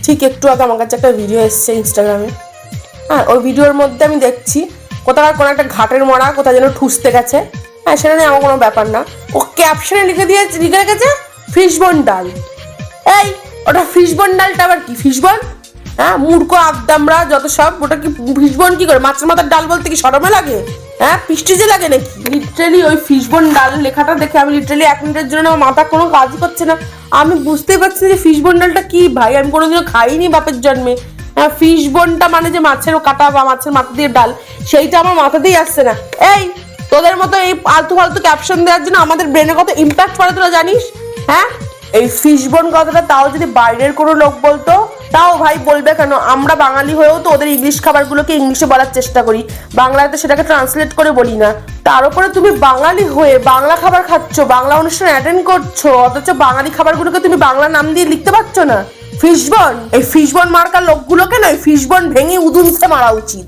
ঠিক একটু আগে আমার কাছে একটা ভিডিও এসেছে ইনস্টাগ্রামে। হ্যাঁ, ওই ভিডিওর মধ্যে আমি দেখছি কোথাকার কোনো একটা ঘাটের মরা কোথায় যেন ঠুসতে গেছে। হ্যাঁ, সেটা নিয়ে আমার কোনো ব্যাপার না। ও ক্যাপশনে লিখে রেখেছে ফিশবন ডাল। এই, ওটা ফিশবন ডালটা আবার কি? ফিশবন? হ্যাঁ, মূর্খ আদ্দামরা যত সব। ওটা কি ফিশবন কি করে? মাছের মাথার ডাল বলতে কি শরমে লাগে? হ্যাঁ, পিস্টিজে লাগে নাকি? লিটারেলি ওই ফিশবন ডাল লেখাটা দেখে আমি লিটারেলি 1 মিনিটের জন্য আমার মাথা কোনো কাজই করছে না। আমি বুঝতেই পারছি না যে ফিশবন ডালটা কি। ভাই, আমি কোনোদিনও খাইনি বাপের জন্মে। হ্যাঁ, ফিশবনটা মানে যে মাছের কাটা বা মাছের মাথা দিয়ে ডাল, সেইটা আমার মাথাতেই আসছে না। এই, তোদের মতো এই ফালতু ফালতু ক্যাপশন দেওয়ার জন্য আমাদের ব্রেনে কত ইম্প্যাক্ট পড়ে তোরা জানিস? হ্যাঁ, এই ফিশবন কথাটা তাও যদি বাইরের কোনো লোক বলতো, তাও ভাই বলবে কেন? আমরা বাঙালি হয়েও তো ওদের ইংলিশ খাবারগুলোকে ইংলিশে বলার চেষ্টা করি, বাংলায় তো সেটাকে ট্রান্সলেট করে বলি না। তার উপরে তুমি বাঙালি হয়ে বাংলা খাবার খাচ্ছ, বাংলা অনুষ্ঠান অ্যাটেন্ড করছো, অথচ বাঙালি খাবারগুলোকে তুমি বাংলা নাম দিয়ে লিখতে পারছো না। ফিশবন, এই ফিশবন মার্কা লোকগুলোকে নয়, ফিশবন ভেঙে উদুমসে মারা উচিত।